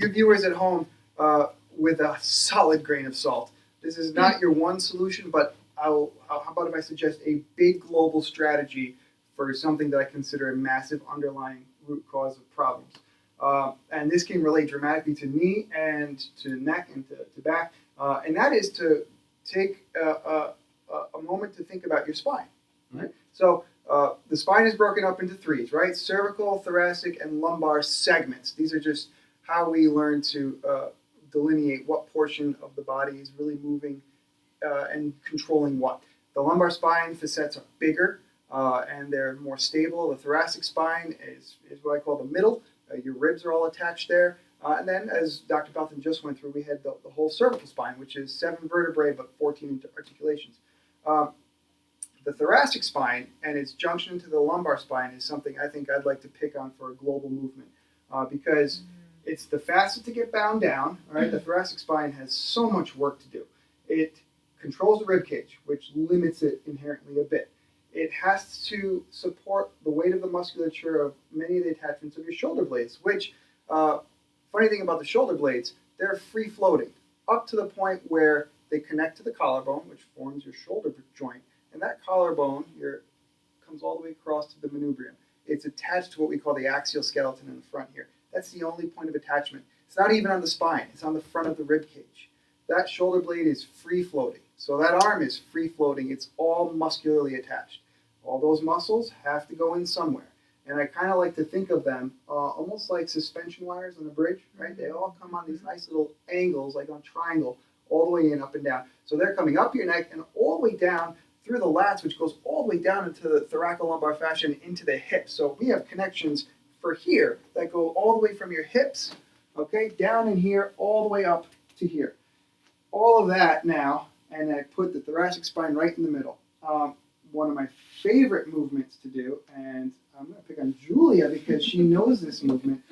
your viewers at home with a solid grain of salt. This is not your one solution, but how about if I suggest a big global strategy for something that I consider a massive underlying root cause of problems. And this can relate dramatically to knee and to neck and to back. And that is to take a moment to think about your spine. Right? So the spine is broken up into threes, right? Cervical, thoracic, and lumbar segments. These are just how we learn to delineate what portion of the body is really moving and controlling what. The lumbar spine facets are bigger and they're more stable. The thoracic spine is what I call the middle. Your ribs are all attached there. And then, as Dr. Pelton just went through, we had the whole cervical spine, which is 7 vertebrae but 14 articulations. The thoracic spine and its junction to the lumbar spine is something I think I'd like to pick on for a global movement because it's the fastest to get bound down. All right, the thoracic spine has so much work to do. It controls the rib cage, which limits it inherently a bit. It has to support the weight of the musculature of many of the attachments of your shoulder blades, which, funny thing about the shoulder blades, they're free floating up to the point where they connect to the collarbone, which forms your shoulder joint. And that collarbone here comes all the way across to the manubrium. It's attached to what we call the axial skeleton in the front here. That's the only point of attachment. It's not even on the spine. It's on the front of the rib cage. That shoulder blade is free floating. So that arm is free floating. It's all muscularly attached. All those muscles have to go in somewhere. And I kind of like to think of them almost like suspension wires on a bridge, right? They all come on these nice little angles, like on a triangle, all the way in, up and down. So they're coming up your neck and all the way down through the lats, which goes all the way down into the thoracolumbar fascia and into the hips. So we have connections for here that go all the way from your hips, okay, down in here, all the way up to here. All of that now, and I put the thoracic spine right in the middle. One of my favorite movements to do, and I'm going to pick on Julia because she knows this movement.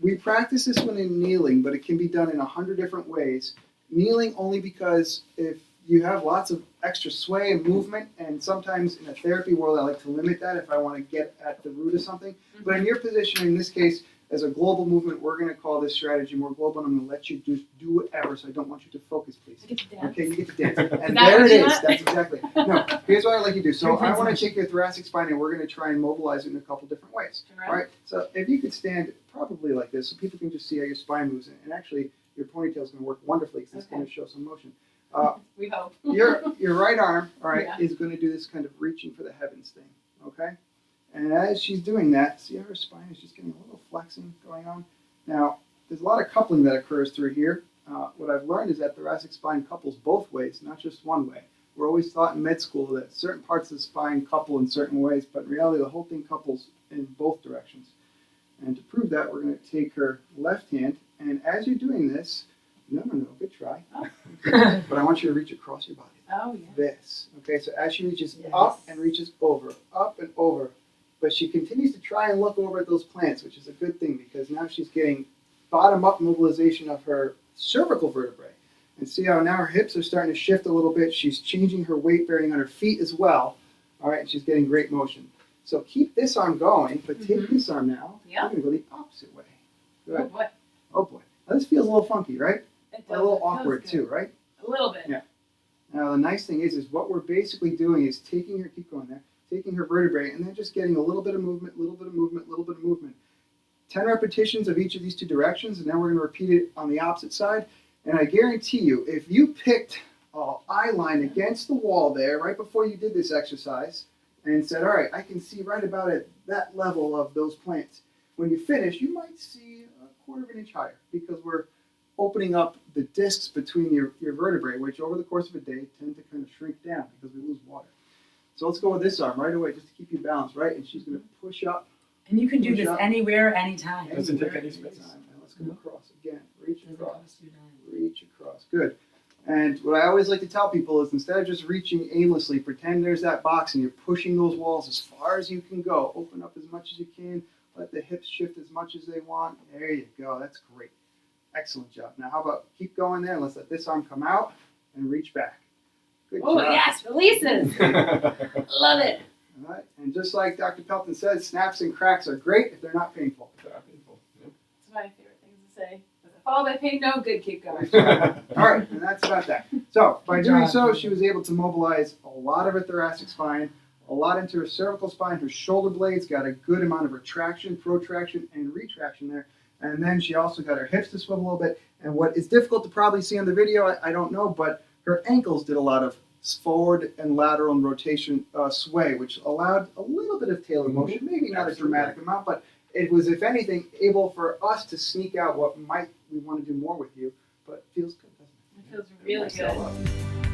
We practice this one in kneeling, but it can be done in 100 different ways. Kneeling only because if you have lots of extra sway and movement, and sometimes in a therapy world I like to limit that if I want to get at the root of something. But in your position, in this case, as a global movement, we're going to call this strategy more global, and I'm going to let you just do whatever, so I don't want you to focus, please. I get to dance. Okay, you get to dance. And that there what it you is. want? That's exactly. No, here's what I'd like you to do. So I want to take your thoracic spine, and we're going to try and mobilize it in a couple different ways. All right? So if you could stand probably like this, so people can just see how your spine moves. And actually, your ponytail is going to work wonderfully because it's going to show some motion. We hope. Your right arm, all right, Yeah. is going to do this kind of reaching for the heavens thing, okay? And as she's doing that, see how her spine is just getting a little flexing going on? Now, there's a lot of coupling that occurs through here. What I've learned is that thoracic spine couples both ways, not just one way. We're always taught in med school that certain parts of the spine couple in certain ways, but in reality, the whole thing couples in both directions. And to prove that, we're going to take her left hand, and as you're doing this, no, good try. Oh. But I want you to reach across your body. Oh, yeah. This. Okay, so as she reaches Yes. up and reaches over, up and over, but she continues to try and look over at those plants, which is a good thing because now she's getting bottom-up mobilization of her cervical vertebrae. And see how now her hips are starting to shift a little bit. She's changing her weight bearing on her feet as well. All right, and she's getting great motion. So keep this arm going, but take this arm now. Yeah. We're going to go the opposite way. Oh, Good. boy. Oh, boy. Now, this feels a little funky, right? It A little does. It feels awkward, good. too, right? A little bit. Yeah. Now, the nice thing is what we're basically doing is taking her, keep going there, taking her vertebrae, and then just getting a little bit of movement, little bit of movement, little bit of movement. 10 repetitions of each of these two directions, and then we're going to repeat it on the opposite side. And I guarantee you, if you picked an eye line against the wall there right before you did this exercise and said, all right, I can see right about at that level of those plants. When you finish, you might see a quarter of an inch higher because we're opening up the discs between your vertebrae, which over the course of a day tend to kind of shrink down because we lose water. So let's go with this arm right away just to keep you balanced, right? And she's going to push up. And you can do this Push up. anywhere, anytime. Doesn't take anywhere, any space. anytime. And let's go across again. Reach Doesn't across. cost you a dime. Reach across. Good. And what I always like to tell people is instead of just reaching aimlessly, pretend there's that box and you're pushing those walls as far as you can go. Open up as much as you can. Let the hips shift as much as they want. There you go. That's great. Excellent job. Now how about keep going there and let's let this arm come out and reach back. Good Oh, job. yes. Releases. Love it. All right. And just like Dr. Pelton says, snaps and cracks are great if they're not painful. It's my favorite thing to say. Follow by pain, no good, keep going. All right, and that's about that. So by doing so, she was able to mobilize a lot of her thoracic spine, a lot into her cervical spine. Her shoulder blades got a good amount of retraction, protraction, and retraction there. And then she also got her hips to swivel a little bit. And what is difficult to probably see on the video, I don't know, but her ankles did a lot of forward and lateral and rotation sway, which allowed a little bit of tailor motion, maybe not a dramatic amount, but it was, if anything, able for us to sneak out what might we want to do more with you, but it feels good, doesn't it? It feels really good.